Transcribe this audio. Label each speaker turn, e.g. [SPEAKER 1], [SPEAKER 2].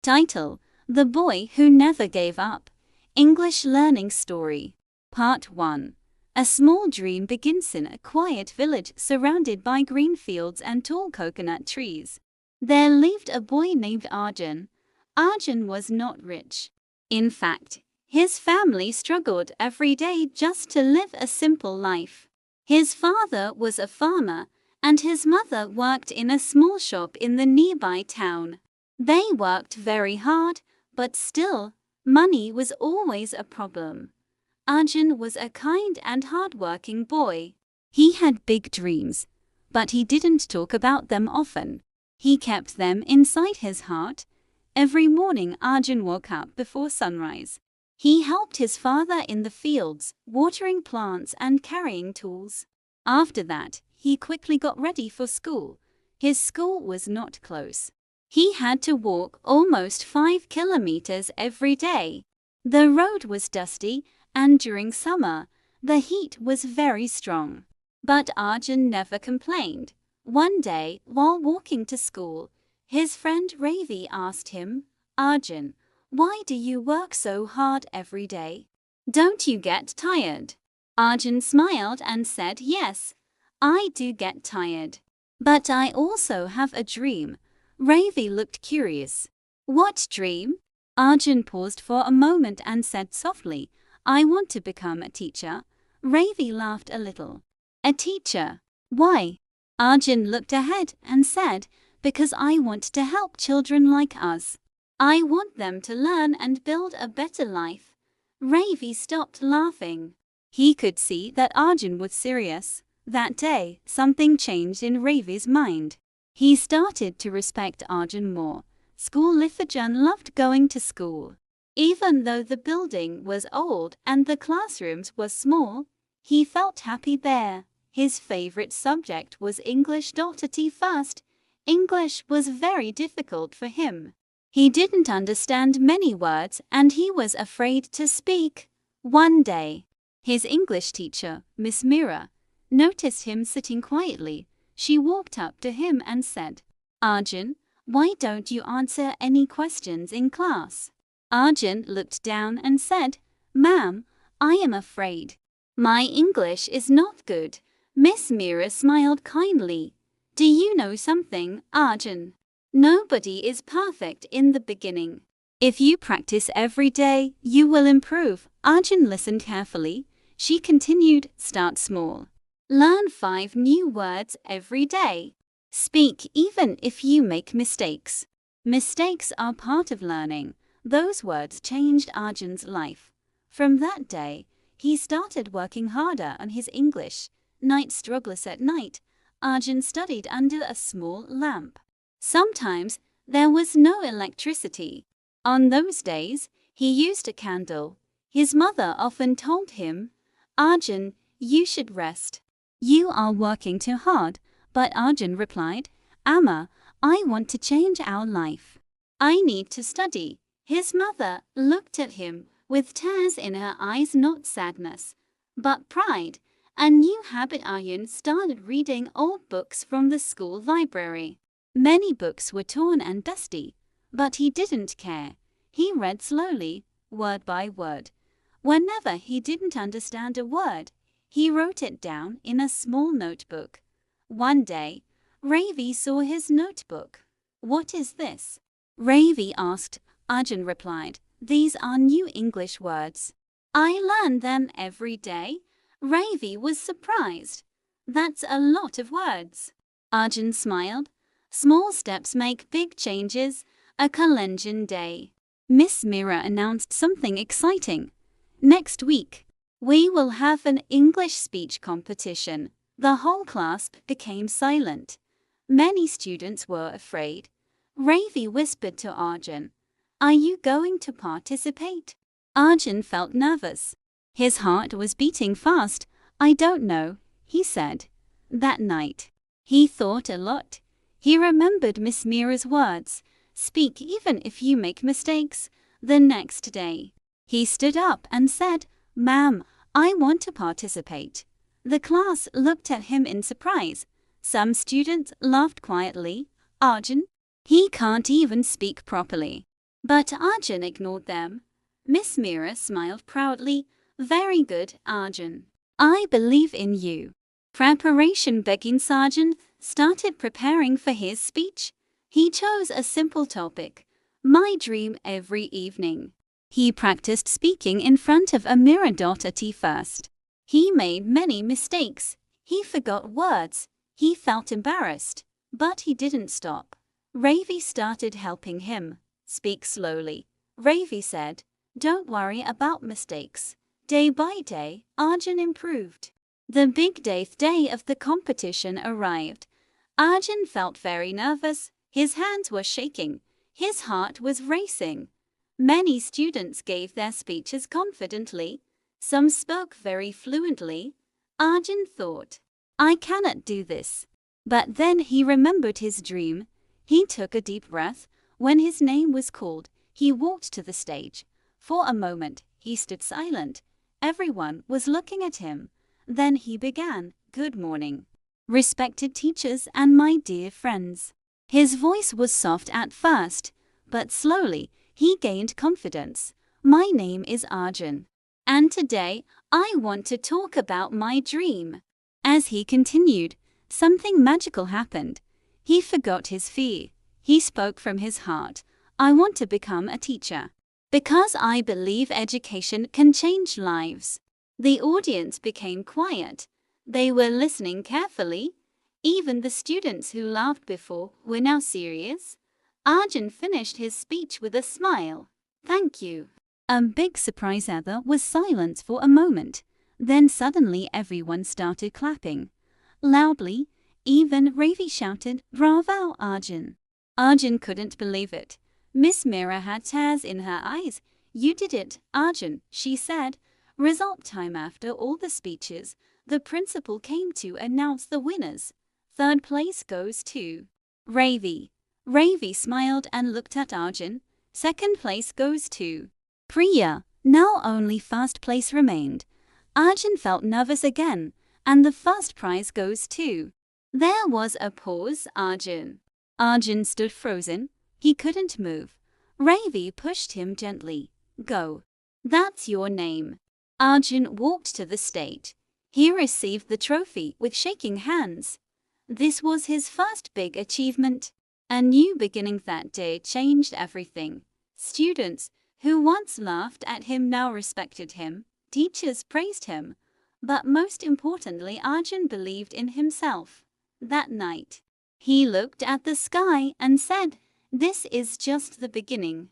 [SPEAKER 1] Title: The Boy Who Never Gave Up. English Learning Story. Part 1. A small dream begins in a quiet village surrounded by green fields and tall coconut trees. There lived a boy named Arjun. Arjun was not rich. In fact, his family struggled every day just to live a simple life. His father was a farmer, and his mother worked in a small shop in the nearby town. They worked very hard, but still, money was always a problem. Arjun was a kind and hard-working boy. He had big dreams, but he didn't talk about them often. He kept them inside his heart. Every morning Arjun woke up before sunrise. He helped his father in the fields, watering plants and carrying tools. After that, he quickly got ready for school. His school was not close. He had to walk almost 5 kilometers every day. The road was dusty, and during summer, the heat was very strong. But Arjun never complained. One day, while walking to school, his friend Ravi asked him, "Arjun, why do you work so hard every day? Don't you get tired?" Arjun smiled and said, "Yes, I do get tired. But I also have a dream." Ravi looked curious. "What dream?" Arjun paused for a moment and said softly, "I want to become a teacher." Ravi laughed a little. "A teacher? Why?" Arjun looked ahead and said, "Because I want to help children like us. I want them to learn and build a better life." Ravi stopped laughing. He could see that Arjun was serious. That day, something changed in Ravi's mind. He started to respect Arjun more. Arjun loved going to school. Even though the building was old and the classrooms were small, he felt happy there. His favorite subject was English. At first, English was very difficult for him. He didn't understand many words and he was afraid to speak. One day, his English teacher, Miss Mira, noticed him sitting quietly. She walked up to him and said, "Arjun, why don't you answer any questions in class?" Arjun looked down and said, "Ma'am, I am afraid. My English is not good." Miss Mira smiled kindly. "Do you know something, Arjun? Nobody is perfect in the beginning. If you practice every day, you will improve." Arjun listened carefully. She continued, "Start small. Learn 5 new words every day. Speak even if you make mistakes. Mistakes are part of learning." Those words changed Arjun's life. From that day, he started working harder on his English. Night struggles at night, Arjun studied under a small lamp. Sometimes, there was no electricity. On those days, he used a candle. His mother often told him, "Arjun, you should rest. You are working too hard." But Arjun replied, "Amma, I want to change our life. I need to study." His mother looked at him with tears in her eyes, not sadness, but pride. A new habit: Arjun started reading old books from the school library. Many books were torn and dusty, but he didn't care. He read slowly, word by word. Whenever he didn't understand a word, he wrote it down in a small notebook. One day, Ravi saw his notebook. "What is this?" Ravi asked. Arjun replied, "These are new English words. I learn them every day." Ravi was surprised. "That's a lot of words." Arjun smiled. Small steps make big changes. A Kalenjin day. Miss Mira announced something exciting. "Next week, we will have an English speech competition." The whole class became silent. Many students were afraid. Ravi whispered to Arjun, "Are you going to participate?" Arjun felt nervous. His heart was beating fast. "I don't know," he said. That night, he thought a lot. He remembered Miss Mira's words, "Speak even if you make mistakes." The next day, he stood up and said, "Ma'am, I want to participate." The class looked at him in surprise. Some students laughed quietly. "Arjun? He can't even speak properly." But Arjun ignored them. Miss Mira smiled proudly. Very good, Arjun. I believe in you. Preparation begins. Arjun started preparing for his speech. He chose a simple topic, my dream, every evening. He practiced speaking in front of a mirror. At first, he made many mistakes. He forgot words. He felt embarrassed. But he didn't stop. Ravi started helping him. Speak slowly, Ravi said. Don't worry about mistakes. Day by day, Arjun improved. The big day of the competition arrived. Arjun felt very nervous. His hands were shaking. His heart was racing. Many students gave their speeches confidently. Some spoke very fluently. Arjun thought, I cannot do this. But then he remembered his dream. He took a deep breath. When his name was called, he walked to the stage. For a moment, he stood silent. Everyone was looking at him. Then he began, Good morning, respected teachers and my dear friends. His voice was soft at first, but slowly he gained confidence. My name is Arjun, and today I want to talk about my dream. As he continued, something magical happened. He forgot his fear. He spoke from his heart. I want to become a teacher, because I believe education can change lives. The audience became quiet. They were listening carefully. Even the students who laughed before were now serious. Arjun finished his speech with a smile. Thank you. A big surprise. There was silence for a moment. Then suddenly everyone started clapping. Loudly, even Ravi shouted, Bravo, Arjun. Arjun couldn't believe it. Miss Mira had tears in her eyes. You did it, Arjun, she said. Result time. After all the speeches, the principal came to announce the winners. Third place goes to Ravi. Ravi smiled and looked at Arjun. Second place goes to Priya. Now only first place remained. Arjun felt nervous again, and the first prize goes to. There was a pause. Arjun stood frozen. He couldn't move. Ravi pushed him gently. Go. That's your name. Arjun walked to the stage. He received the trophy with shaking hands. This was his first big achievement. A new beginning. That day changed everything. Students who once laughed at him now respected him. Teachers praised him. But most importantly, Arjun believed in himself. That night, he looked at the sky and said, This is just the beginning.